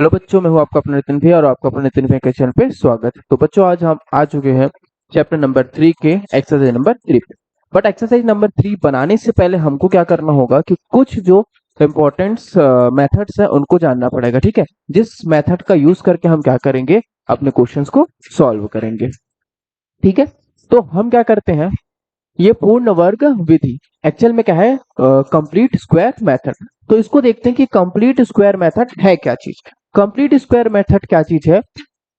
Hello बच्चों, मैं हूं आपका अपना नितिन भैया और आपका अपना नितिन भैया के चैनल पे स्वागत है। तो बच्चों, आज हम आ चुके हैं चैप्टर नंबर 3 के एक्सरसाइज नंबर 3 पे। बट एक्सरसाइज नंबर 3 बनाने से पहले हमको क्या करना होगा कि कुछ जो इम्पोर्टेंट मेथड्स हैं उनको जानना पड़ेगा। ठीक है, जिस मेथड का यूज करके हम क्या करेंगे, अपने क्वेश्चंस को सॉल्व करेंगे। ठीक है, तो हम क्या करते हैं, ये पूर्ण वर्ग विधि एक्चुअल में क्या है, कंप्लीट स्क्वायर मेथड। तो इसको देखते हैं कि कंप्लीट स्क्वायर मेथड है क्या चीज। कंप्लीट स्क्वायर मेथड क्या चीज है,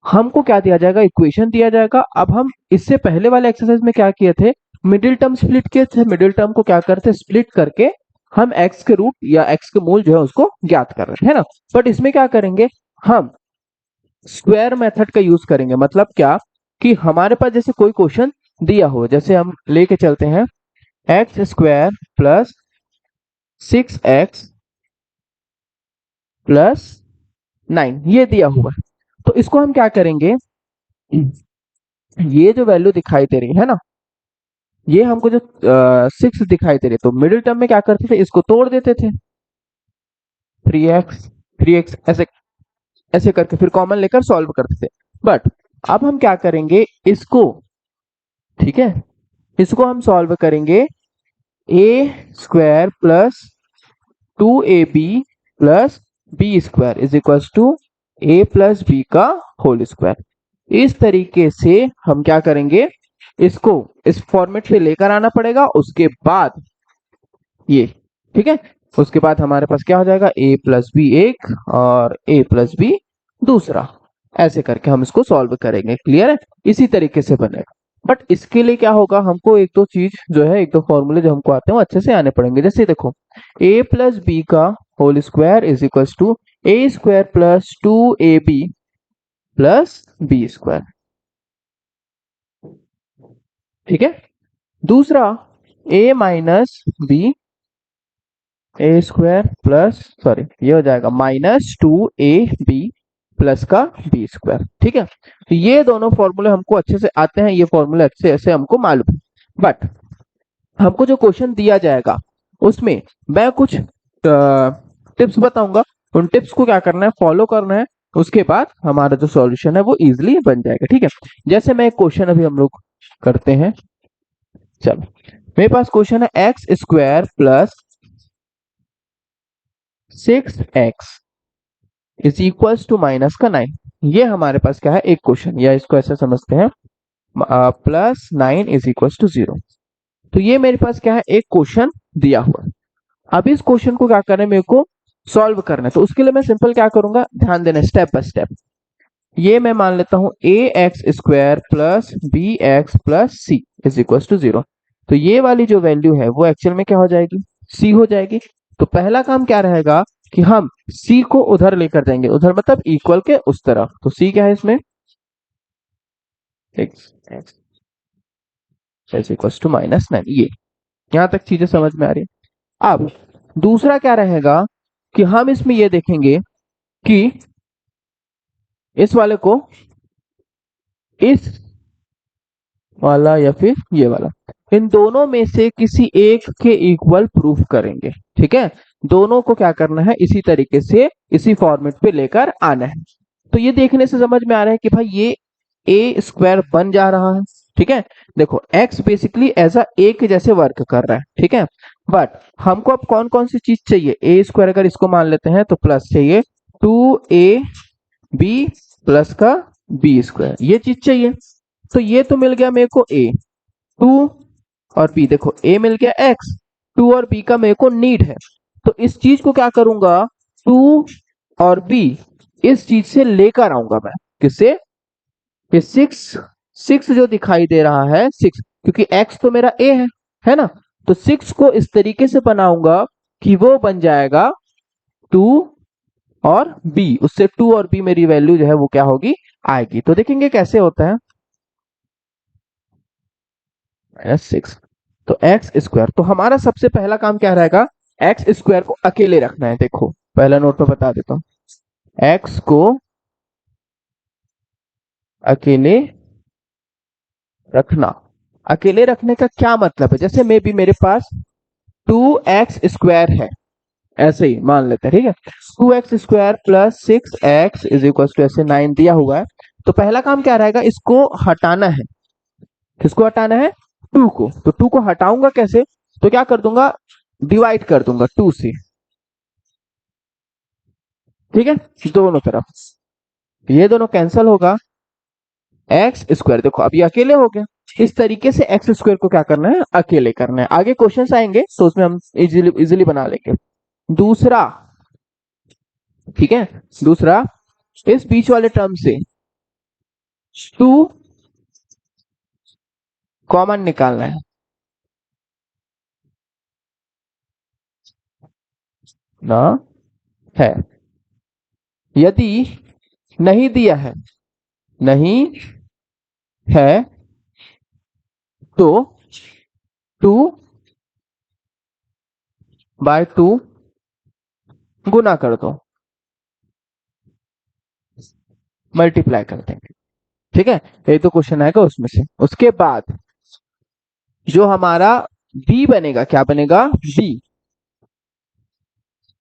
हमको क्या दिया जाएगा, इक्वेशन दिया जाएगा। अब हम इससे पहले वाले एक्सरसाइज में क्या किए थे, मिडिल टर्म स्प्लिट किए थे। मिडिल टर्म को क्या करते, स्प्लिट करके हम एक्स के रूट या एक्स के मूल जो है उसको ज्ञात कर रहे हैं ना। बट इसमें क्या करेंगे, हम स्क्वायर मेथड का यूज करेंगे। मतलब क्या, कि हमारे पास जैसे कोई क्वेश्चन दिया हो, जैसे हम लेके चलते हैं x square plus 6x plus 9, ये दिया हुआ है। तो इसको हम क्या करेंगे, ये जो वैल्यू दिखाई दे रही है ना, ये हमको जो 6 दिखाई दे रही है, तो मिडिल टर्म में क्या करते थे, इसको तोड़ देते थे। 3x ऐसे ऐसे करके फिर कॉमन लेकर सॉल्व करते थे। बट अब हम क्या करेंगे इसको, ठीक है, इसको हम सॉल्व करेंगे a square plus 2ab plus b square is equal to a plus b का होल स्क्वायर। इस तरीके से हम क्या करेंगे, इसको इस फॉर्मेट पे लेकर आना पड़ेगा। उसके बाद ये, ठीक है, उसके बाद हमारे पास क्या हो जाएगा, ए प्लस बी एक और ए प्लस बी दूसरा। ऐसे करके हम इसको सॉल्व करेंगे। क्लियर है, इसी तरीके से बनेगा। बट इसके लिए क्या होगा, हमको एक दो चीज जो है, एक दो फॉर्मूले जो हमको आते हैं वो अच्छे से आने पड़ेंगे। जैसे देखो, ए प्लस बी का whole square is equal to a square plus 2ab plus b square. ठीक है, दूसरा a minus b, a square plus, sorry ये हो जाएगा माइनस 2ab प्लस का बी स्क्वायर। ठीक है, तो ये दोनों फॉर्मूले हमको अच्छे से आते हैं, ये फॉर्मूले अच्छे ऐसे हमको मालूम है। बट हमको जो क्वेश्चन दिया जाएगा उसमें मैं कुछ टिप्स बताऊंगा। उन टिप्स को क्या करना है, फॉलो करना है। उसके बाद हमारा जो सॉल्यूशन है वो इजीली बन जाएगा। ठीक है, जैसे मैं एक क्वेश्चन अभी हम लोग करते हैं। चलो, मेरे पास क्वेश्चन है x square plus 6x is equal to minus का 9। ये हमारे पास क्या है, एक क्वेश्चन, या इसको ऐसे समझते हैं प्लस 9 इज इक्वल टू 0। तो ये मेरे पास क्या है, एक क्वेश्चन दिया हुआ है। अब इस क्वेश्चन को क्या करना है, मेरे को सॉल्व करना है। तो उसके लिए मैं सिंपल क्या करूंगा, ध्यान देना स्टेप बाय स्टेप। ये मैं मान लेता हूं a x square plus b x plus c is equal to 0। तो ये वाली जो वैल्यू है वो एक्चुअल में क्या हो जाएगी, सी हो जाएगी। तो पहला काम क्या रहेगा कि हम सी को उधर लेकर जाएंगे, उधर मतलब इक्वल के उस तरफ। तो सी क्या है इसमें, X is equal to minus 9। ये यहां तक चीजें समझ में आ रही है। अब दूसरा क्या रहेगा कि हम इसमें ये देखेंगे कि इस वाले को इस वाला या फिर ये वाला, इन दोनों में से किसी एक के इक्वल प्रूफ करेंगे। ठीक है, दोनों को क्या करना है, इसी तरीके से इसी फॉर्मेट पे लेकर आना है। तो ये देखने से समझ में आ रहा है कि भाई ये ए स्क्वायर बन जा रहा है। ठीक है, देखो एक्स बेसिकली एज अ ए के जैसे वर्क कर रहा है। ठीक है, बट हमको अब कौन कौन सी चीज चाहिए, ए स्क्वायर अगर इसको मान लेते हैं तो प्लस चाहिए 2ab प्लस का बी स्क्वायर, ये चीज चाहिए। तो ये तो मिल गया मेरे को ए, 2 और बी, देखो ए मिल गया एक्स, 2 और बी का मेरे को नीड है। तो इस चीज को क्या करूंगा, 2 और बी इस चीज से लेकर आऊंगा मैं, किससे, ये 6 जो दिखाई दे रहा है 6, क्योंकि एक्स तो मेरा ए है ना। तो 6 को इस तरीके से बनाऊंगा कि वो बन जाएगा 2 और बी, उससे 2 और बी मेरी वैल्यू जो है वो क्या होगी, आएगी। तो देखेंगे कैसे होता है, -6। तो एक्स स्क्वायर, तो हमारा सबसे पहला काम क्या रहेगा, एक्स स्क्वायर को अकेले रखना है। देखो पहला नोट पे बता देता हूं, एक्स को अकेले रखना। अकेले रखने का क्या मतलब है, जैसे मे भी मेरे पास 2x स्क्वायर है, ऐसे ही मान लेते हैं, ठीक है। 2x² plus 6x is equal to ऐसे 9 दिया हुआ है। तो पहला काम क्या रहेगा, इसको हटाना है। किसको हटाना है? 2 को। तो 2 को हटाऊंगा कैसे? तो क्या कर दूंगा, डिवाइड कर दूंगा 2 से, ठीक है, दोनों तरफ। ये दोनों कैंसिल होगा, x², देखो अब ये अकेले हो गया। इस तरीके से x² को क्या करना है, अकेले करना है। आगे क्वेश्चंस आएंगे तो उसमें हम इजीली बना लेंगे। दूसरा, ठीक है, दूसरा, इस बीच वाले टर्म से 2 कॉमन निकालना ना है। यदि नहीं दिया है, नहीं है, तो 2/2 गुना कर दो, मल्टीप्लाई कर देंगे, ठीक है। ये तो क्वेश्चन आएगा उसमें से। उसके बाद जो हमारा b बनेगा, क्या बनेगा,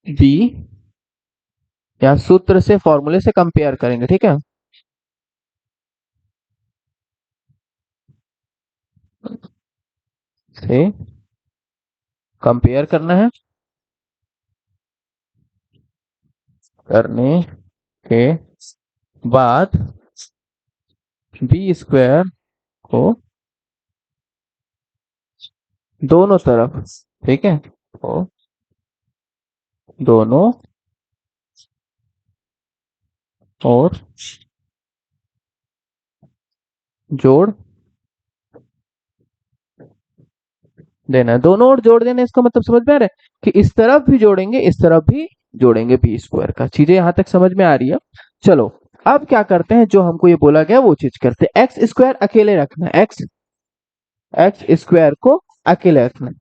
b या सूत्र से, फॉर्मूले से कंपेयर करेंगे, ठीक है। से कंपेयर करना है, करने के बाद b² को दोनों तरफ, ठीक है, तो दोनों और जोड़ देना है। दोनों ओर जोड़ देना, इसका मतलब समझ में आ रहा है कि इस तरफ भी जोड़ेंगे, इस तरफ भी जोड़ेंगे b² का। चीजें यहां तक समझ में आ रही है। चलो अब क्या करते हैं, जो हमको ये बोला गया वो चीज करते हैं। x² अकेले रखना है, x² को अकेले रखना है।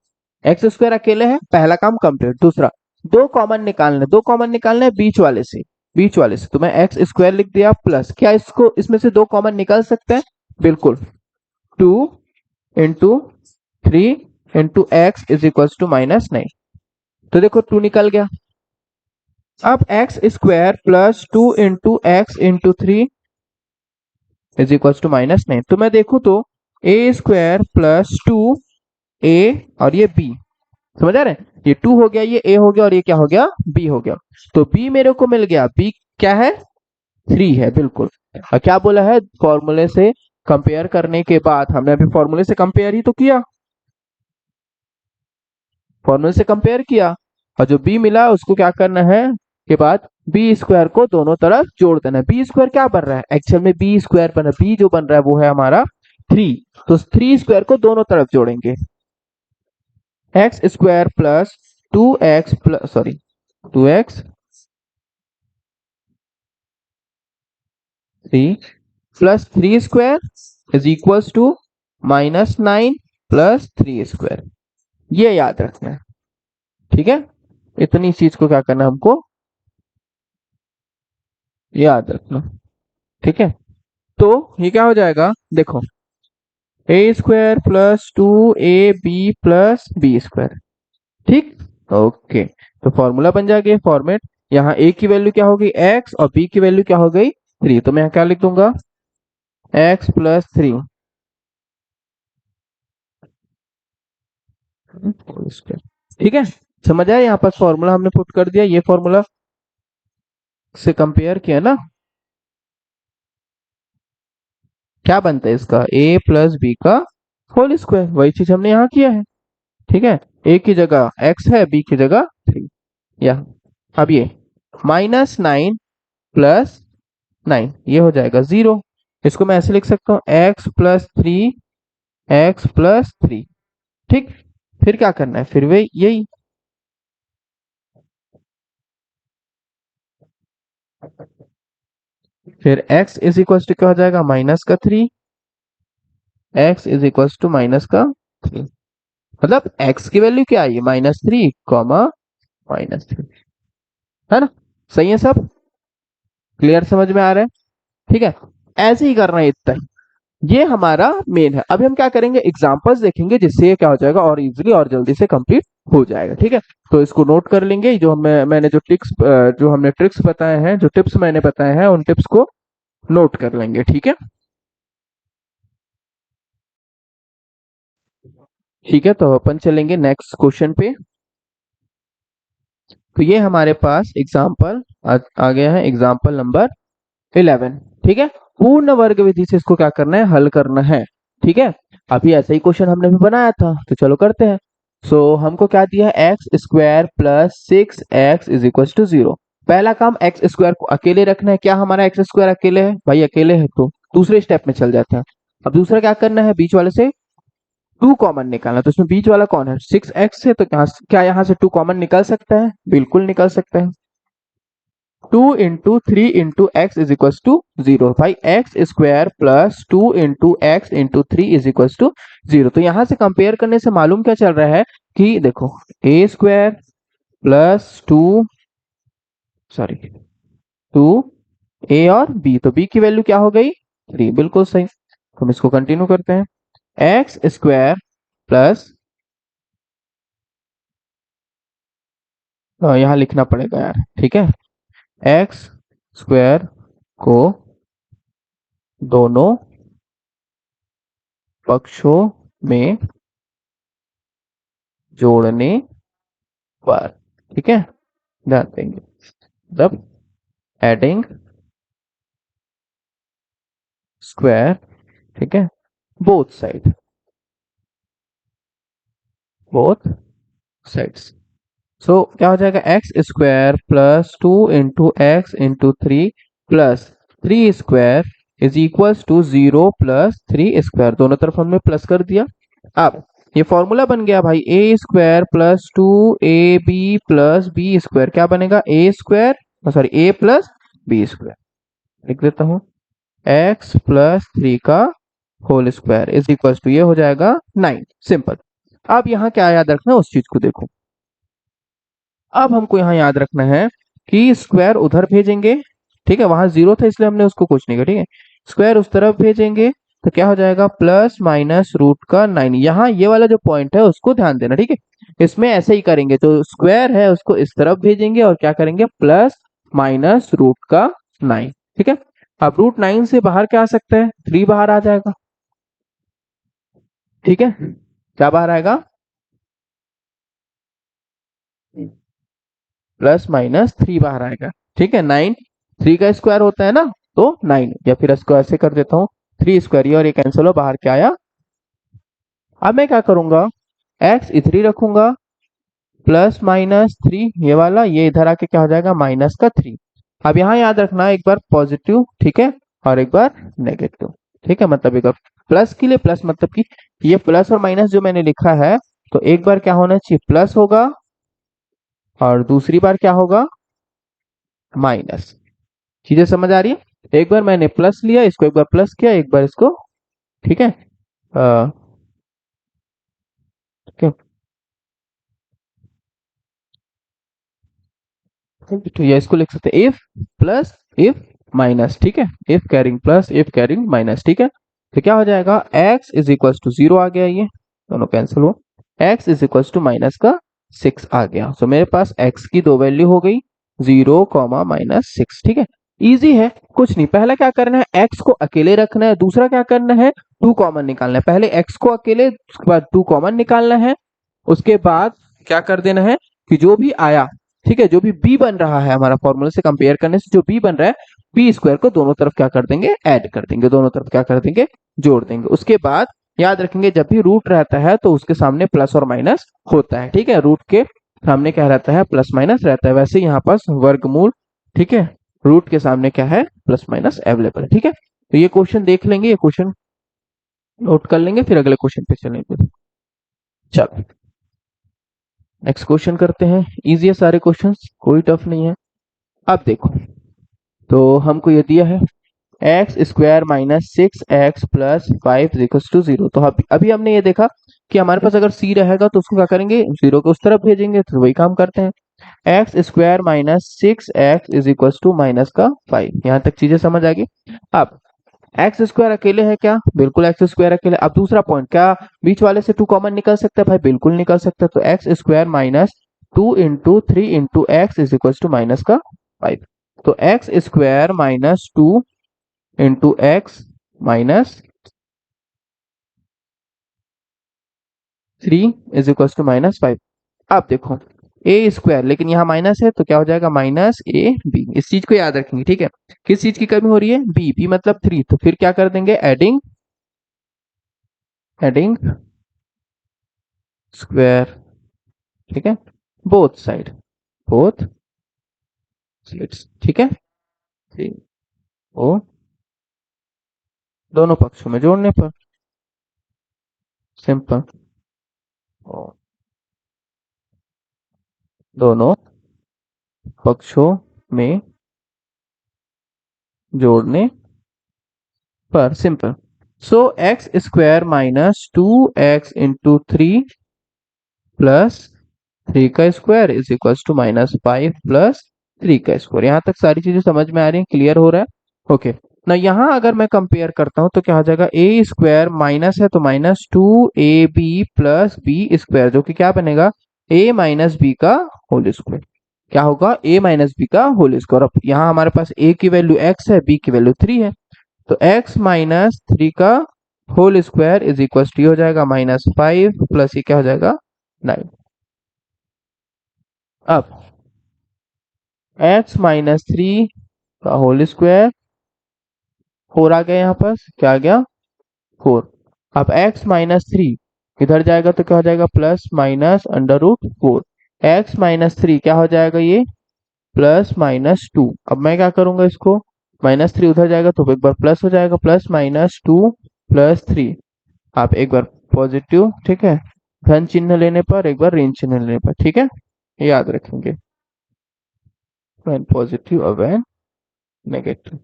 x² अकेले है, पहला काम कंप्लीट। दूसरा, दो कॉमन निकालना है, दो कॉमन निकालना है बीच वाले से, बीच वाले से। तो मैं x² लिख दिया प्लस, क्या इसको इसमें से दो कॉमन निकाल सकते हैं? बिल्कुल। 2 × 3 × x इज इक्वल टू -9। तो देखो 2 निकल गया। अब x² plus 2 × x × 3 is equal to -9। तो मैं देखूं तो a² प्लस 2a और ये b, समझ आ रहे हैं? ये 2 हो गया, ये a हो गया, और ये क्या हो गया, b हो गया। तो b मेरे को मिल गया, b क्या है, 3 है, बिल्कुल। और क्या बोला है, फॉर्मूले से कंपेयर करने के बाद, हमने अभी फॉर्मूले से कंपेयर ही तो किया, फॉर्मूले से कंपेयर किया, और जो b मिला उसको क्या करना है के बाद, b² को दोनों तरफ जोड़ देना है। b² क्या बन रहा है, एक्चुअल में b² बन रहा है, b जो बन रहा है वो है हमारा 3। तो 3² को दोनों तरफ जोड़ेंगे, x² plus 2x plus, sorry, 2x 3 plus 3² is equal to -9 plus 3²। ये याद रखना है, ठीक है। इतनी चीज को क्या करना है हमको याद रखना, ठीक है। तो ये क्या हो जाएगा, देखो a² plus 2ab plus b², ठीक, ओके। तो फॉर्मूला बन जाएगा फॉर्मेट। यहाँ a की वैल्यू क्या हो गई, x, और b की वैल्यू क्या हो गई, 3। तो मैं यहाँ क्या लिख दूंगा, x प्लस 3, ठीक है। समझ आया, यहाँ पर फॉर्मूला हमने पुट कर दिया, ये फॉर्मूला से कंपेयर किया ना, क्या बनता है इसका, a प्लस बी का होल स्क्वायर। वही चीज हमने यहाँ किया है, ठीक है। a की जगह x है, b की जगह 3। या अब ये -9 प्लस 9, ये हो जाएगा 0। इसको मैं ऐसे लिख सकता हूँ, x प्लस 3, x प्लस 3, ठीक। फिर क्या करना है, फिर वे यही, फिर x इज इक्वल टू क्या हो जाएगा, -3, x इज इक्वल टू -3। मतलब x की वैल्यू क्या आई, -3, -3, है ना। सही है सब, क्लियर, समझ में आ रहा है, ठीक है। ऐसे ही करना है इतना ही। ये हमारा मेन है। अभी हम क्या करेंगे, एग्जांपल्स देखेंगे, जिससे ये क्या हो जाएगा और इजीली और जल्दी से कंप्लीट हो जाएगा। ठीक है, तो इसको नोट कर लेंगे। मैंने जो हमने ट्रिक्स बताए हैं, जो टिप्स मैंने बताए हैं, उन टिप्स को नोट कर लेंगे। ठीक है, ठीक है, तो अपन चलेंगे नेक्स्ट क्वेश्चन पे। तो ये हमारे पास एग्जाम्पल आ गया है, एग्जाम्पल नंबर 11। ठीक है, पूर्ण वर्ग विधि से इसको क्या करना है, हल करना है। ठीक है, अभी ऐसा ही क्वेश्चन हमने भी बनाया था, तो चलो करते हैं। सो हमको क्या दिया है, x square plus 6x is equal to 0। पहला काम एक्स स्क्वायर को अकेले रखना है। क्या हमारा एक्स स्क्वायर अकेले है भाई? अकेले है, तो दूसरे स्टेप में चल जाते हैं। अब दूसरा क्या करना है, बीच वाले से 2 कॉमन निकालना। तो इसमें बीच वाला कौन है, 6x है, तो क्या यहाँ से 2 कॉमन निकल सकता है? बिल्कुल निकल सकता है। 2 into 3 into x is equal to 0। भाई x square plus 2 into x into 3 is equal to 0। तो यहां से कंपेयर करने से मालूम क्या चल रहा है कि देखो, ए स्क्वायर प्लस 2 ए और बी, तो बी की वैल्यू क्या हो गई, 3। बिल्कुल सही। तो हम इसको कंटिन्यू करते हैं। एक्स स्क्वायर प्लस, यहाँ लिखना पड़ेगा यार, ठीक है, एक्स स्क्वायर को दोनों पक्षों में जोड़ने पर, ठीक है, ध्यान देंगे, जब एडिंग स्क्वायर, ठीक है, both side, both sides. So क्या हो जाएगा, x square plus 2 into x into 3 plus 3 square is equal to 0 plus 3 square. दोनों तरफ हमने प्लस कर दिया। अब ये फॉर्मूला बन गया भाई, a square plus 2ab plus b square. क्या बनेगा, a square, sorry, a plus b square. लिख देता हूं, एक्स प्लस 3 का whole square is equal to, ये हो जाएगा 9। सिंपल। अब यहाँ क्या याद रखना है, उस चीज को देखो। अब हमको यहाँ याद रखना है कि स्क्वायर उधर भेजेंगे, ठीक है, वहां 0 था इसलिए हमने उसको कुछ नहीं किया, ठीक है। स्क्वायर उस तरफ भेजेंगे तो क्या हो जाएगा, प्लस माइनस रूट का 9। यहाँ ये वाला जो पॉइंट है उसको ध्यान देना, ठीक है। इसमें ऐसे ही करेंगे, तो स्क्वायर है उसको इस तरफ भेजेंगे और क्या करेंगे, प्लस माइनस रूट का 9। ठीक है, अब रूट 9 से बाहर क्या आ सकता है, 3 बाहर आ जाएगा। ठीक है, क्या बाहर आएगा, प्लस माइनस 3 बाहर आएगा। ठीक है, 9 3 का स्क्वायर होता है ना, तो 9, या फिर इसको ऐसे कर देता हूँ, 3 स्क्वायर, ये और ये कैंसिल हो, बाहर क्या आया। अब मैं क्या करूंगा, एक्स इधर ही रखूंगा, प्लस माइनस 3 ये वाला, ये इधर आके क्या हो जाएगा, माइनस का 3। अब यहाँ याद रखना, एक बार पॉजिटिव, ठीक है, और एक बार नेगेटिव। ठीक है, मतलब एक बार प्लस के लिए प्लस, मतलब कि ये प्लस और माइनस जो मैंने लिखा है, तो एक बार क्या होना चाहिए, प्लस होगा, और दूसरी बार क्या होगा, माइनस। चीजें समझ आ रही है। एक बार मैंने प्लस लिया, इसको एक बार प्लस किया, एक बार इसको, ठीक है, ठीक है, तो ये इसको लिख सकते हैं, इफ प्लस इफ माइनस। ठीक है, if carrying plus if carrying minus. ठीक है, तो क्या हो जाएगा, x इज इक्वल टू 0 आ गया, ये दोनों कैंसिल हो, x is equal to minus का 6 आ गया। तो मेरे पास x की दो वैल्यू हो गई, 0 कॉमा माइनस 6। ठीक है, इजी है, कुछ नहीं। पहला क्या करना है, x को अकेले रखना है, दूसरा क्या करना है, 2 कॉमन निकालना है। पहले x को अकेले, उसके बाद 2 कॉमन निकालना है, उसके बाद क्या कर देना है कि जो भी आया, ठीक है, जो भी b बन रहा है हमारा फॉर्मूला से कंपेयर करने से जो b बन रहा है, बी स्क्वायर को दोनों तरफ क्या कर देंगे, ऐड कर देंगे, दोनों तरफ क्या कर देंगे, जोड़ देंगे। उसके बाद याद रखेंगे, जब भी रूट रहता है तो उसके सामने प्लस और माइनस होता है। ठीक है, रूट के सामने क्या रहता है, प्लस माइनस रहता है। वैसे यहाँ पास वर्गमूल, ठीक है, रूट के सामने क्या है, प्लस माइनस अवेलेबल है। ठीक है, तो ये क्वेश्चन देख लेंगे, ये क्वेश्चन नोट कर लेंगे, फिर अगले क्वेश्चन पे चलेंगे। चलो नेक्स्ट क्वेश्चन करते हैं। इजी है सारे क्वेश्चंस, कोई टफ नहीं है। अब देखो, तो हमको ये दिया है x square minus 6x plus 5 to 0। तो अभी हमने ये देखा कि हमारे पास अगर c रहेगा तो उसको क्या करेंगे, 0 को उस तरफ भेजेंगे, तो वही काम करते हैं। X square minus 6x is equal to minus का 5। यहाँ तक चीजें समझ आ गई। अब एक्स स्क्वायर अकेले है क्या? बिल्कुल एक्स स्क्वायर अकेले। अब दूसरा पॉइंट, क्या बीच वाले से 2 कॉमन निकल सकता है भाई? बिल्कुल निकल सकता है। तो x square minus 2 into 3 into x is equal to minus का 5। तो x square minus 2 into x minus 3 is equal to minus 5। अब देखो ए स्क्वायर, लेकिन यहाँ माइनस है तो क्या हो जाएगा? Minus A B. इस चीज को याद रखेंगे, ठीक है। किस चीज की कमी हो रही है? बी। बी मतलब 3, तो फिर क्या कर देंगे? एडिंग एडिंग स्क्वायर, ठीक है, बोथ साइड, बोथ साइड्स, ठीक है। ओ दोनों पक्षों में जोड़ने पर सिंपल, ओ दोनों पक्षों में जोड़ने पर simple. So x square minus 2x into 3 plus 3 का square is equal to minus 5 plus 3 का स्क्वायर। यहाँ तक सारी चीजें समझ में आ रही हैं? क्लियर हो रहा है? ओके ना। यहाँ अगर मैं कंपेयर करता हूँ तो क्या हो जाएगा? ए स्क्वायर माइनस है तो minus 2ab plus b square, जो कि क्या बनेगा? a माइनस बी का होल स्क्वायर। क्या होगा? a माइनस बी का होल स्क्वायर। अब यहाँ हमारे पास a की वैल्यू x है, b की वैल्यू 3 है, तो x माइनस 3 का whole square is equal to हो जाएगा माइनस 5 प्लस ये क्या हो जाएगा? 9। अब x माइनस 3 का होल स्क्वायर 4 आ गया, यहाँ पर क्या आ गया? 4। अब x माइनस 3 इधर जाएगा तो क्या हो जाएगा? Plus minus under root 4। X minus 3 क्या हो जाएगा? ये प्लस माइनस 2। अब मैं क्या करूंगा? इसको माइनस 3 उधर जाएगा तो एक बार प्लस हो जाएगा, प्लस माइनस 2 प्लस 3। आप एक बार पॉजिटिव, ठीक है, धन चिन्ह लेने पर, एक बार ऋण चिन्ह लेने पर, ठीक है, याद रखेंगे। when पॉजिटिव और when नेगेटिव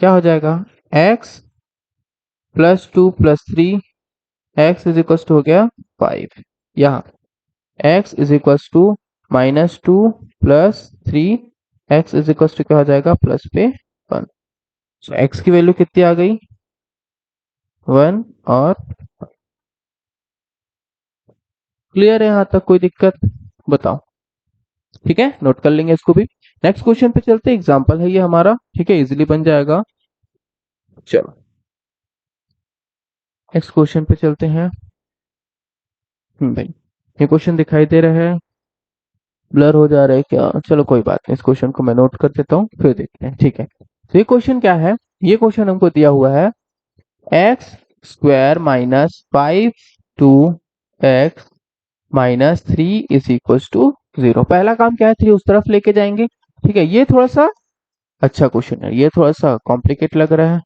क्या हो जाएगा? x plus 2 plus 3 x is equal to हो गया 5। यहाँ x is equal to minus 2 plus 3 x is equal to क्या हो जाएगा? प्लस पे 1। सो x की वैल्यू कितनी आ गई? 1। और क्लियर है यहाँ तक? कोई दिक्कत बताओ? ठीक है, नोट कर लेंगे इसको भी। नेक्स्ट क्वेश्चन पे चलते हैं। एग्जांपल है ये हमारा, ठीक है, इजीली बन जाएगा। चलो नेक्स्ट क्वेश्चन पे चलते हैं। भाई ये क्वेश्चन दिखाई दे रहा है, ब्लर हो जा रहा है क्या? चलो कोई बात नहीं, इस क्वेश्चन को मैं नोट कर देता हूँ, फिर देखते हैं, ठीक है। तो ये क्वेश्चन क्या है? ये क्वेश्चन हमको दिया हुआ है x square minus 5 to x minus 3 is equal to 0। पहला काम क्या है? 3 उस तरफ लेके जाएंगे, ठीक है। ये थोड़ा सा अच्छा क्वेश्चन है, ये थोड़ा सा कॉम्प्लिकेट लग रहा है।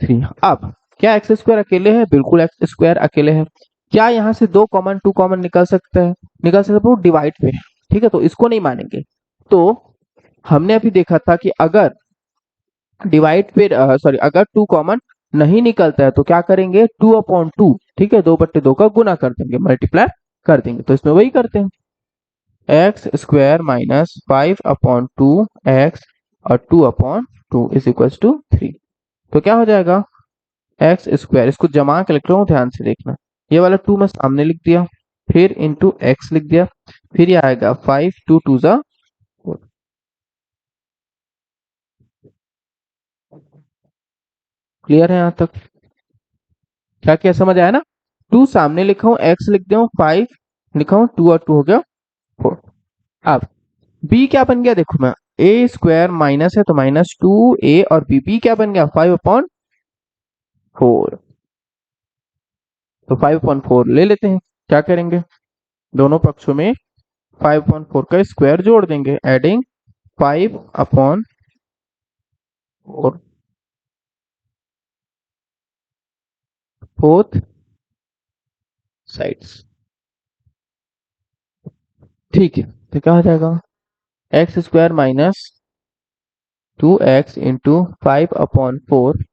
3। अब क्या एक्स स्क्वायर अकेले है? बिल्कुल एक्स स्क्वायर अकेले है। क्या यहाँ से 2 कॉमन 2 कॉमन निकल सकता है? निकल सकता है, डिवाइड पे, ठीक है, तो इसको नहीं मानेंगे। तो हमने अभी देखा था कि अगर डिवाइड पे सॉरी, अगर 2 कॉमन नहीं निकलता है तो क्या करेंगे? 2/2, ठीक है, 2/2 का गुना कर देंगे, मल्टीप्लाई कर देंगे। तो इसमें वही करते हैं, एक्स स्क्वायर माइनस 5/2 एक्स और 2/2 इज इक्वल टू 3। तो क्या हो जाएगा? एक्स स्क्वायर, इसको जमा के लिख रहा हूँ, ध्यान से देखना। ये वाला 2 मैं सामने लिख दिया, फिर इंटू एक्स लिख दिया, फिर ये आएगा 5 2 2 जा 4। क्लियर है यहाँ तक? क्या क्या समझ आया ना? 2 सामने लिखा हूँ, एक्स लिख दिया हूँ, 5 लिखा हूँ, 2 और 2 हो गया 4। अब b क्या बन गया? देखो मैं, ए स्क्वायर माइनस है तो माइनस 2a और b क्या बन गया? 5/4। तो 5/4 ले लेते हैं। क्या करेंगे? दोनों पक्षों में 5/4 का स्क्वायर जोड़ देंगे, एडिंग 5/4 बोथ साइड्स, ठीक है। तो क्या हो जाएगा? X square minus 2x into 5/4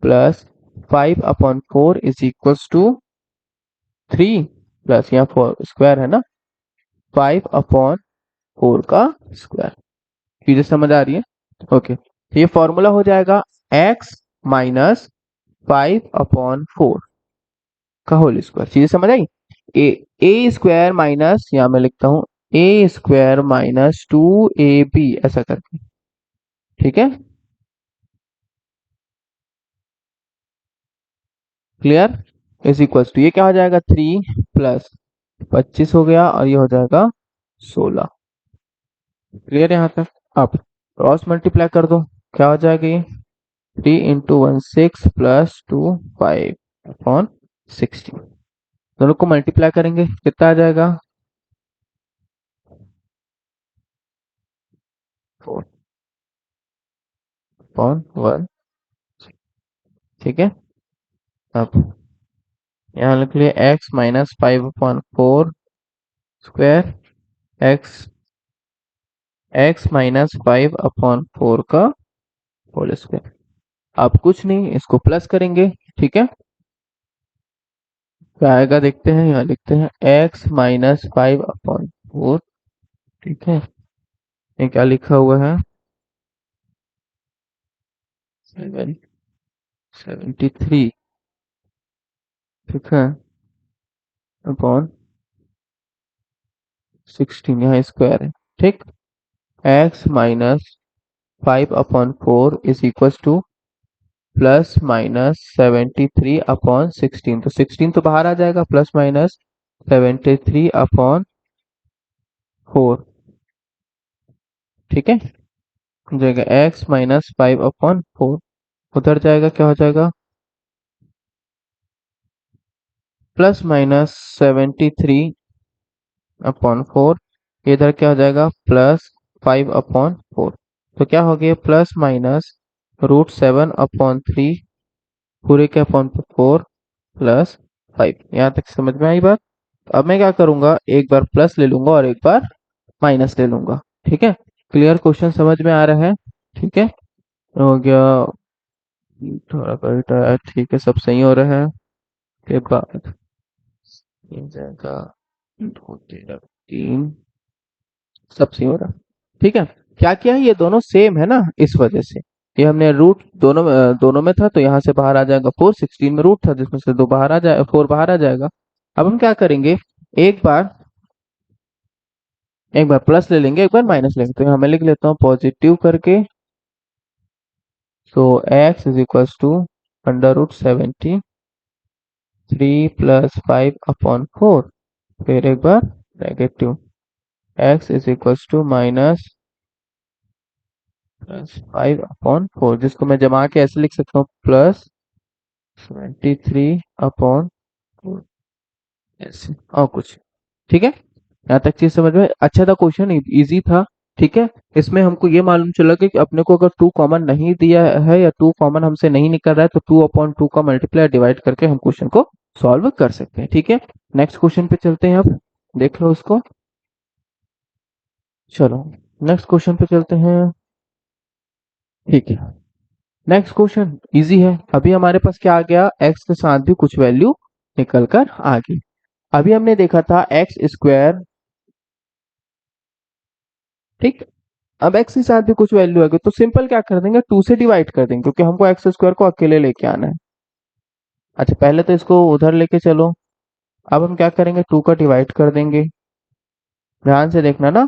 plus 5/4 is equals to 3 plus यहाँ 4 स्क्वायर है ना, 5/4 का स्क्वायर। चीजें समझ आ रही है? ओके। तो ये फॉर्मूला हो जाएगा x माइनस 5/4 का होल स्क्वायर। चीजें समझ आई? ए स्क्वायर माइनस, यहाँ मैं लिखता हूं ए स्क्वायर माइनस 2ab ऐसा करके, ठीक है? क्लियर? इज इक्वल टू ये क्या हो जाएगा 3 प्लस 25 हो गया और ये हो जाएगा 16। क्लियर यहाँ तक? अब क्रॉस मल्टीप्लाई कर दो, क्या हो जाएगा ये 3 इंटू 1 6 प्लस 2 5 अपॉन 16। दोनों को मल्टीप्लाई करेंगे कितना आ जाएगा 4 अपॉन 1। ठीक है, अब यहाँ लिख लिए x minus 5/4 square x minus 5/4 का होल स्क्वायर। अब कुछ नहीं, इसको प्लस करेंगे, ठीक है? क्या आएगा देखते हैं, यहाँ लिखते हैं x माइनस 5/4, ठीक है? ये क्या लिखा हुआ है 73, ठीक है, अपॉन 16, यहाँ स्क्वायर है, ठीक? x minus 5/4 is equal to plus minus 73/16। तो 16 तो बाहर आ जाएगा, प्लस माइनस 73/4, ठीक है? हो जाएगा x माइनस 5/4, उधर जाएगा क्या हो जाएगा प्लस माइनस 73/4, इधर क्या हो जाएगा प्लस 5/4। तो क्या हो गया प्लस माइनस √7/3 पूरे के अपॉन 4 प्लस 5। यहाँ तक समझ में आई बात? अब मैं क्या करूंगा, एक बार प्लस ले लूंगा और एक बार माइनस ले लूंगा, ठीक है? क्लियर? क्वेश्चन समझ में आ रहा है? ठीक है, हो गया, थोड़ा पलटा है, ठीक है, सब सही हो रहा है। के बाद 3 जाएगा 2 3 3, सब सही हो रहा है, ठीक है? क्या किया है, ये दोनों सेम है ना, इस वजह से ये हमने रूट दोनों में था, तो यहाँ से बाहर आ जाएगा 4, 16 में रूट था जिसमें से 2 बाहर आ जाए 4 बाहर आ जाएगा। अब हम क्या करेंगे, एक बार प्लस ले लेंगे, एक बार माइनस लेंगे, तो यहाँ मैं लिख लेता हूँ पॉजिटिव करके। So x is equal to √73 plus 5/4, फिर एक बार negative x is equal to minus 5/4, जिसको मैं जमा के ऐसे लिख सकता हूँ प्लस 73/4 ऐसे, और कुछ, ठीक है? यहाँ तक चीज समझ में अच्छा था, क्वेश्चन इजी था, ठीक है? इसमें हमको ये मालूम चला कि अपने को अगर 2 कॉमन नहीं दिया है या 2 कॉमन हमसे नहीं निकल रहा है तो 2/2 का मल्टीप्लाई डिवाइड करके हम क्वेश्चन को सॉल्व कर सकते हैं, ठीक है? नेक्स्ट क्वेश्चन पे चलते हैं, अब देख लो उसको। चलो नेक्स्ट क्वेश्चन पे चलते हैं, ठीक है? नेक्स्ट क्वेश्चन इजी है। अभी हमारे पास क्या आ गया, x के साथ भी कुछ वैल्यू निकल कर आ गई। अभी हमने देखा था एक्स स्क्वायर, ठीक? अब x के साथ भी कुछ वैल्यू आ गई तो सिंपल क्या कर देंगे 2 से डिवाइड कर देंगे, क्योंकि हमको एक्स स्क्वायर को अकेले लेके आना है। अच्छा पहले तो इसको उधर लेके चलो, अब हम क्या करेंगे 2 का डिवाइड कर देंगे, ध्यान से देखना ना,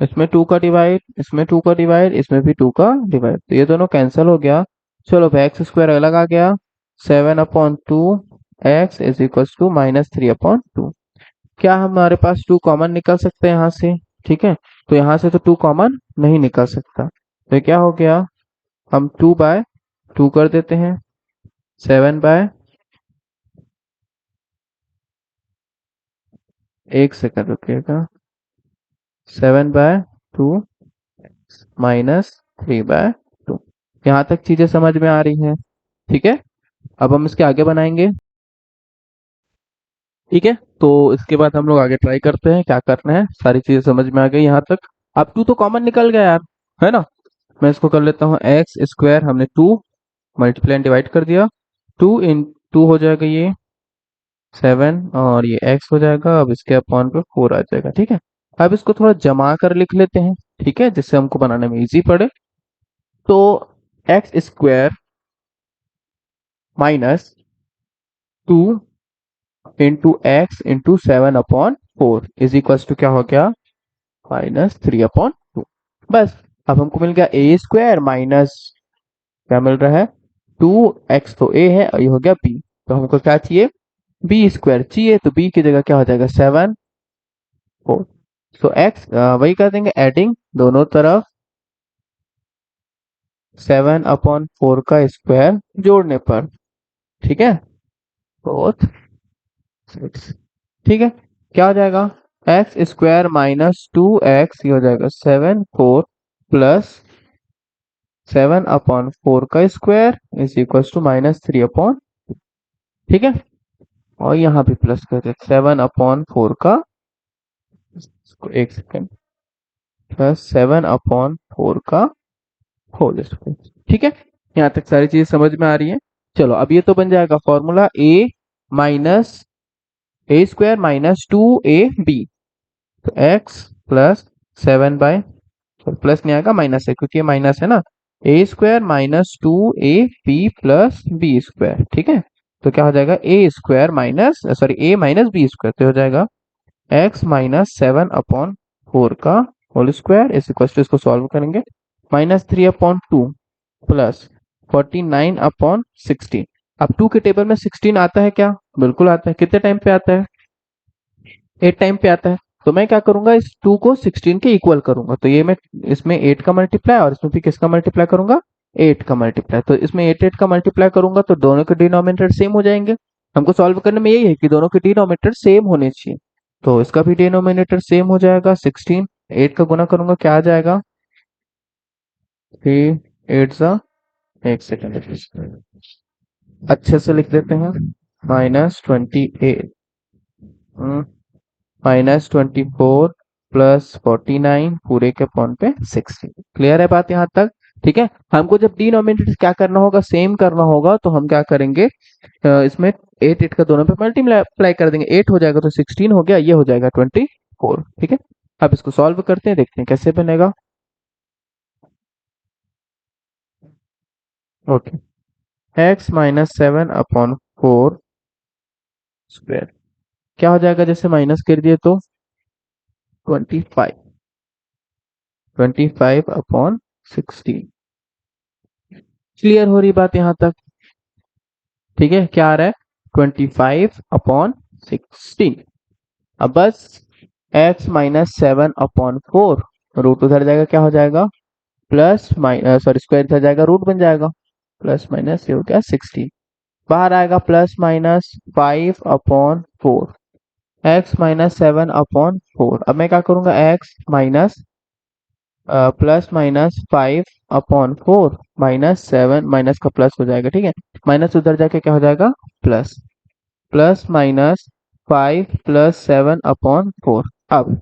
इसमें 2 का डिवाइड, इसमें 2 का डिवाइड, इसमें भी 2 का डिवाइड, तो ये दोनों कैंसिल हो गया। चलो एक्स स्क्वायर अलग आ गया, 7/2 x इज इक्वल टू -3/2। क्या हमारे पास 2 कॉमन निकल सकते हैं यहाँ से? ठीक है, तो यहाँ से तो 2 कॉमन नहीं निकल सकता, तो ये क्या हो गया, हम 2/2 कर देते हैं, 7 एक सेकंड रुकिएगा, 7/2 -3/2। यहाँ तक चीजें समझ में आ रही हैं? ठीक है, अब हम इसके आगे बनाएंगे, ठीक है? तो इसके बाद हम लोग आगे ट्राई करते हैं क्या करना है, सारी चीजें समझ में आ गई यहाँ तक। अब 2 तो कॉमन निकल गया यार, है ना? मैं इसको कर लेता हूँ एक्स स्क्वायर, हमने 2 मल्टीप्लाई डिवाइड कर दिया, 2 हो जाएगा ये 7 और ये x हो जाएगा, अब इसके अपॉन पे 4 आ जाएगा, ठीक है? अब इसको थोड़ा जमा कर लिख लेते हैं, ठीक है, जिससे हमको बनाने में इजी पड़े। तो x square minus 2 × x × 7/4 is equal to क्या हो गया, -3/2। बस अब हमको मिल गया ए स्क्वायर माइनस क्या मिल रहा है 2x, तो ए है और ये हो गया बी। तो हमको क्या चाहिए, बी स्क्वायर चाहिए, तो बी की जगह क्या हो जाएगा 7/4। सो एक्स वही कर देंगे एडिंग दोनों तरफ 7/4 का स्क्वायर जोड़ने पर, ठीक है, बोथ 6। ठीक है, क्या हो जाएगा, एक्स स्क्वायर माइनस 2x, ये हो जाएगा 7/4 प्लस 7/4 का स्क्वायर इज इक्वल टू -3/, ठीक है, और यहाँ भी प्लस कर दे 7/4 का, एक सेकेंड, प्लस 7/4 का होल स्क्वायर। ठीक है, यहाँ तक सारी चीज समझ में आ रही है। चलो अब ये तो बन जाएगा फॉर्मूला ए स्क्वायर माइनस 2ab, तो x प्लस 7 बाय, प्लस नहीं आएगा माइनस है क्योंकि ये माइनस है ना, a square minus 2ab plus b square. ठीक है, तो क्या हो जाएगा a square minus sorry a minus b square, तो हो जाएगा x माइनस 7/4 का whole square is equal to, इसको सॉल्व करेंगे, -3/2 प्लस 49/16। अब 2 के टेबल में 16 आता है क्या, बिल्कुल आता है। कितने टाइम पे आता है, 8 टाइम पे आता है। तो मैं क्या करूंगा, इस 2 को 16 के इक्वल करूंगा, तो ये मैं इसमें 8 का मल्टीप्लाई और इसमें भी किसका मल्टीप्लाई करूंगा, 8 का मल्टीप्लाई। तो इसमें 8 का मल्टीप्लाई करूंगा तो दोनों के डिनोमिनेटर सेम हो जाएंगे। हमको सॉल्व करने में यही है कि दोनों के डिनोमिनेटर सेम होने चाहिए, तो इसका भी डिनोमिनेटर सेम हो जाएगा 16। 8 का गुना करूंगा क्या आ जाएगा, 3 8 सा, एक सेकेंड अच्छे से लिख देते हैं, -28 -24 प्लस 49 पूरे के पॉइंट पे 16। क्लियर है बात यहाँ तक, ठीक है। हमको जब डिनोमिनेटर क्या करना होगा, सेम करना होगा, तो हम क्या करेंगे, इसमें 8 8 का दोनों पे मल्टीप्लाई कर देंगे, 8 हो जाएगा तो 16 हो गया, ये हो जाएगा 24। ठीक है, अब इसको सॉल्व करते हैं, देखते हैं कैसे बनेगा। ओके, x माइनस 7/4 स्क्वायर क्या हो जाएगा, जैसे माइनस कर दिए तो 25, 25/16। क्लियर हो रही बात यहाँ तक, ठीक है। क्या आ रहा है, 25/16। अब बस x माइनस 7/4 रूट उधर जाएगा, क्या हो जाएगा, प्लस माइनस सॉरी स्क्वायर इधर जाएगा, रूट बन जाएगा, प्लस माइनस ये हो गया 16। बाहर आएगा प्लस माइनस 5/4, x माइनस 7/4। अब मैं क्या करूंगा, x minus plus minus 5/4 -7, minus का प्लस हो जाएगा, ठीक है, माइनस उधर जाके क्या हो जाएगा, प्लस, प्लस माइनस 5 प्लस 7/4। अब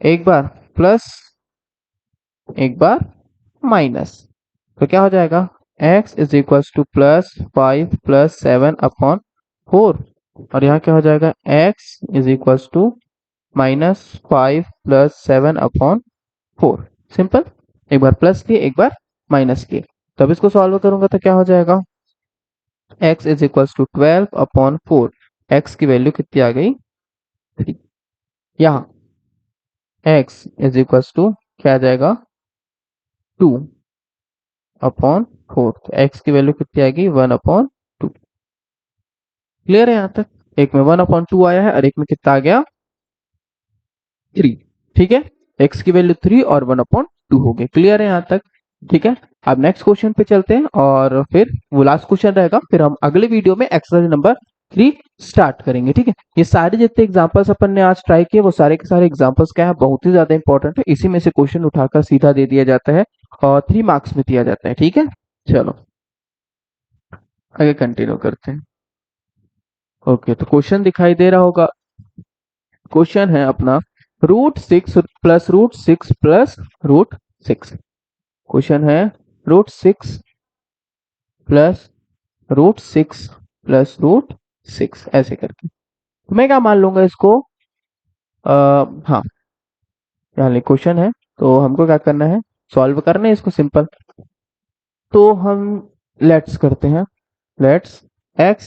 एक बार प्लस एक बार माइनस, तो क्या हो जाएगा, x is equal to plus 5 plus 7/4, और यहाँ क्या हो जाएगा, x is equal to -5 plus 7/4। Simple, एक बार प्लस किए एक बार माइनस किए। तो अब इसको सॉल्व करूंगा तो क्या हो जाएगा, x is equal to 12/4, x की वैल्यू कितनी आ गई, 3। यहाँ x इज इक्वल टू क्या आ जाएगा, 2/4, तो x की वैल्यू कितनी आएगी, 1/2। क्लियर है यहाँ तक, एक में 1/2 आया है और एक में कितना आ गया, 3। ठीक है, x की वैल्यू 3 और 1/2 हो गए। क्लियर है यहाँ तक, ठीक है। अब नेक्स्ट क्वेश्चन पे चलते हैं और फिर वो लास्ट क्वेश्चन रहेगा, फिर हम अगले वीडियो में एक्सरसाइज नंबर 3 स्टार्ट करेंगे। ठीक है, ये सारे जितने एग्जांपल्स अपन ने आज ट्राई किए वो सारे के सारे एग्जांपल्स क्या है, बहुत ही ज्यादा इंपॉर्टेंट है, इसी में से क्वेश्चन उठाकर सीधा दे दिया जाता है और 3 मार्क्स में दिया जाता है। ठीक है, चलो आगे कंटिन्यू करते हैं। ओके, तो क्वेश्चन दिखाई दे रहा होगा, क्वेश्चन है अपना √6 प्लस √6 प्लस √6। क्वेश्चन है √6 प्लस √6 प्लस √6 ऐसे करके, तो मैं क्या मान लूंगा इसको, हाँ यहाँ क्वेश्चन है तो हमको क्या करना है, सॉल्व करना है इसको, सिंपल। तो हम लेट्स करते हैं, लेट्स एक्स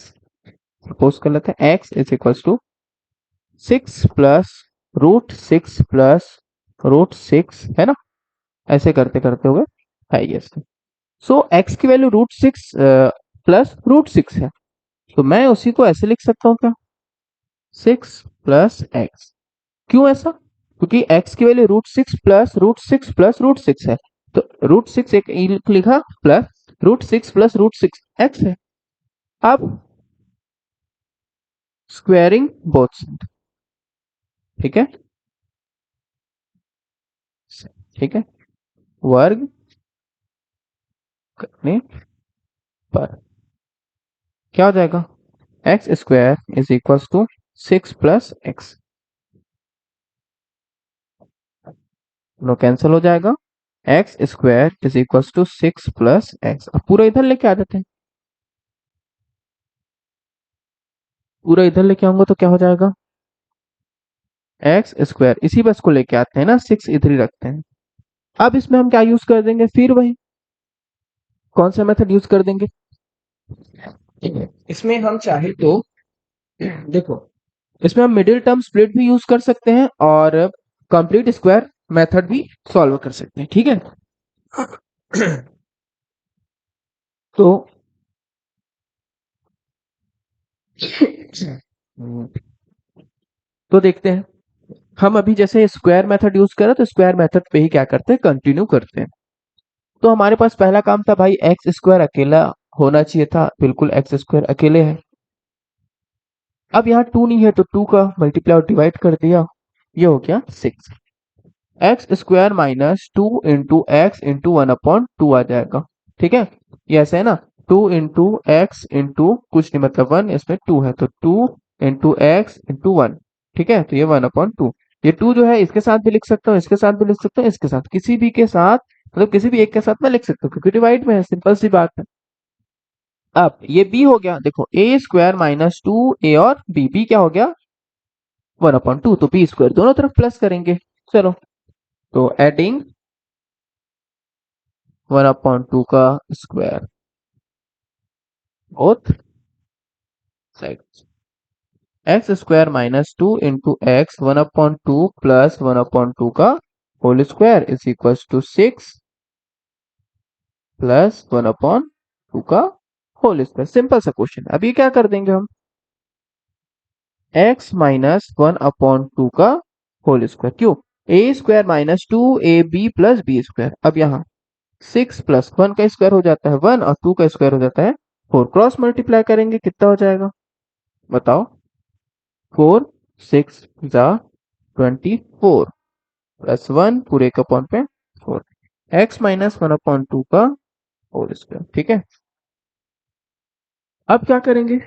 सपोज कर लेते हैं x is equals to 6 plus root six है ना, ऐसे करते करते हुए है ये। सो एक्स की वैल्यू रूट 6 प्लस रूट 6 है, तो मैं उसी को ऐसे लिख सकता हूँ क्या, 6 प्लस एक्स। क्यों ऐसा, क्योंकि x की वैल्यू रूट सिक्स है, तो रूट 6 एक लिखा प्लस रूट सिक्स एक्स है। अब स्क्वेयरिंग बोथ साइड, ठीक है, ठीक है, वर्ग करने पर क्या हो जाएगा, x square is equal to 6 plus x, no cancel हो जाएगा, x square is equal to 6 plus x. अब पूरा इधर लेके आ जाते हैं, पूरा इधर लेके आऊंगा तो क्या हो जाएगा, एक्स स्क्वायर, इसी बस को लेके आते हैं ना, 6 इधर ही रखते हैं। अब इसमें हम क्या यूज कर देंगे, फिर वही कौन सा मेथड यूज कर देंगे, इसमें हम चाहे तो देखो, इसमें हम मिडिल टर्म स्प्लिट भी यूज कर सकते हैं और कंप्लीट स्क्वायर मेथड भी सॉल्व कर सकते हैं, ठीक है। तो तो देखते हैं, हम अभी जैसे स्क्वायर मेथड यूज करें तो स्क्वायर मेथड पे ही क्या करते हैं, कंटिन्यू करते हैं। तो हमारे पास पहला काम था भाई, एक्स स्क्वायर अकेला होना चाहिए था, बिल्कुल एक्स स्क्वायर अकेले है। अब यहाँ 2 नहीं है तो 2 का मल्टीप्लाई और डिवाइड कर दिया, ये हो गया 6, x square minus 2 into x into 1 upon 2 आ जाएगा, ठीक है, ये ऐसे है ना, 2 इंटू एक्स इंटू कुछ नहीं मतलब 1, इसमें 2 है तो 2 इंटू एक्स इंटू 1, ठीक है, तो ये 1/2, ये 2 जो है इसके साथ भी लिख सकता हूँ, इसके साथ भी लिख सकता हूँ, इसके साथ किसी भी के साथ, मतलब किसी भी एक के साथ मैं लिख सकता हूँ क्योंकि डिवाइड में है, सिंपल सी बात है। अब ये बी हो गया, देखो ए स्क्वायर माइनस 2 ए और बी क्या हो गया, 1/2, तो बी स्क्वायर दोनों तरफ प्लस करेंगे, चलो, तो एडिंग 1/2 का square both side, x square minus 2 into x 1/2 plus 1/2 का whole square is equal to 6 plus 1/2 का होल स्क्वायर, सिंपल सा क्वेश्चन। अभी क्या कर देंगे हम, x माइनस 1/2 का होल स्क्वायर, क्यों, a square minus 2ab plus b square, अब यहाँ 6 प्लस 1 का स्क्वायर हो जाता है 1 और 2 का स्क्वायर हो जाता है 4, क्रॉस मल्टीप्लाई करेंगे कितना हो जाएगा बताओ, 4 6 जा 24 प्लस 1 पूरे का अपॉन पे 4, एक्स माइनस 1/2 का होल स्क्वायर, ठीक है। अब क्या करेंगे,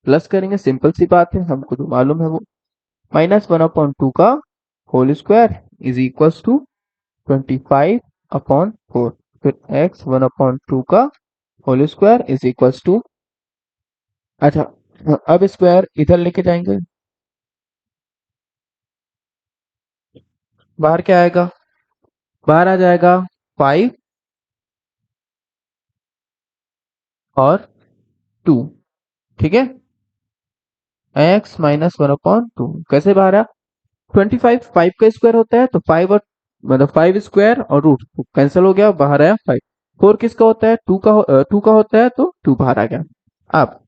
प्लस करेंगे, सिंपल सी बात है, हमको जो मालूम है वो, -1/2 का whole square is equal to 25/4, फिर एक्स 1/2 का whole square is equal to, अच्छा अब स्क्वायर इधर लेके जाएंगे, बाहर क्या आएगा, बाहर आ जाएगा 5 और 2, ठीक है, एक्स माइनस 1/2 कैसे बाहर आ, 25 5 का स्क्वायर होता है तो 5 और मतलब 5 स्क्वायर और रूट कैंसिल हो गया, बाहर आया 5, 4 किसका होता है, 2 का होता है तो 2 बाहर आ गया। अब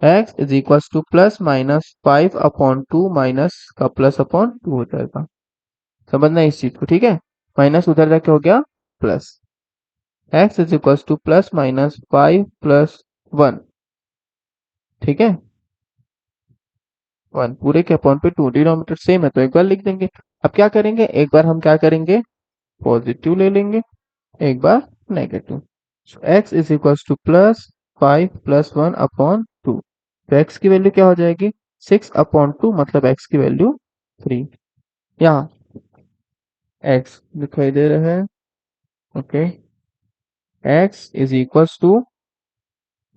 x is equal to plus minus 5/2 minus का प्लस अपॉन 2 हो जाएगा, समझना इस चीज को, ठीक है, माइनस उधर जाके हो गया plus, x is equal to plus minus 5 plus 1, ठीक है, 1 पूरे के अपॉन पे 2, डिनोमिनेटर सेम है तो एक बार लिख देंगे। अब क्या करेंगे, एक बार हम क्या करेंगे, पॉजिटिव ले लेंगे, एक बार negative, x is equal to plus 5+1/2, तो x की वैल्यू क्या हो जाएगी, 6/2, मतलब x की वैल्यू 3, यहाँ x दिखाई दे रहा है, okay, x is equal to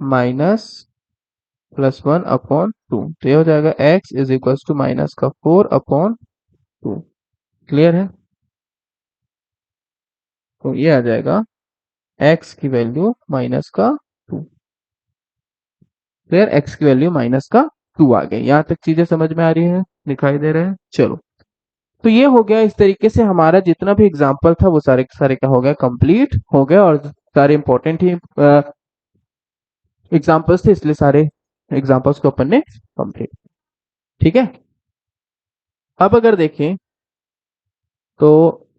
-+1/2, तो ये हो जाएगा x is equal to minus का 4/2, क्लियर है, तो ये आ जाएगा एक्स की वैल्यू माइनस का 2। क्लियर, एक्स की वैल्यू माइनस का 2 आ गई। यहाँ तक चीजें समझ में आ रही है, दिखाई दे रहे हैं? चलो, तो ये हो गया। इस तरीके से हमारा जितना भी एग्जाम्पल था वो सारे के सारे क्या हो गया, कंप्लीट हो गया। और सारे इंपॉर्टेंट ही एग्जाम्पल्स थे, इसलिए सारे एग्जाम्पल्स को अपन ने कंप्लीट। ठीक है, अब अगर देखें तो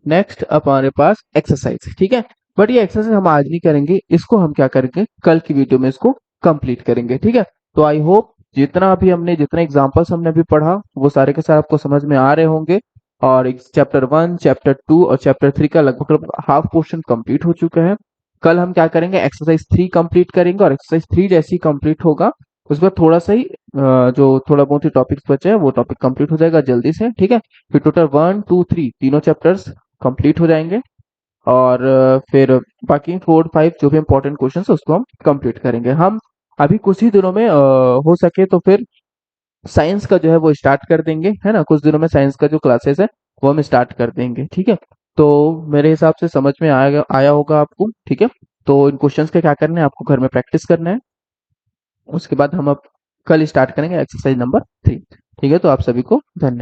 नेक्स्ट अब हमारे पास एक्सरसाइज। ठीक है, बट ये एक्सरसाइज हम आज नहीं करेंगे, इसको हम क्या करेंगे, कल की वीडियो में इसको कंप्लीट करेंगे। ठीक है, तो आई होप जितना अभी हमने जितना एग्जांपल्स हमने अभी पढ़ा वो सारे के सारे आपको समझ में आ रहे होंगे। और चैप्टर 1, चैप्टर 2 और चैप्टर 3 का लगभग हाफ पोर्शन कंप्लीट हो चुका है। कल हम क्या करेंगे, एक्सरसाइज 3 कंप्लीट करेंगे। और एक्सरसाइज 3 जैसे ही कंप्लीट होगा उसके बाद थोड़ा सा ही जो थोड़ा बहुत ही टॉपिक्स बचे हैं वो टॉपिक कंप्लीट हो जाएगा जल्दी से। ठीक है, फिर टोटल 1, 2, 3 तीनों चैप्टर्स कंप्लीट हो जाएंगे। और फिर बाकी 4, 5 जो भी इंपॉर्टेंट क्वेश्चन है उसको हम कंप्लीट करेंगे। हम अभी कुछ ही दिनों में हो सके तो फिर साइंस का जो है वो स्टार्ट कर देंगे, है ना। कुछ दिनों में साइंस का जो क्लासेस है वो हम स्टार्ट कर देंगे। ठीक है, तो मेरे हिसाब से समझ में आया होगा आपको। ठीक है, तो इन क्वेश्चंस के क्या करना है, आपको घर में प्रैक्टिस करना है। उसके बाद हम अब कल स्टार्ट करेंगे एक्सरसाइज नंबर 3। ठीक है, तो आप सभी को धन्यवाद।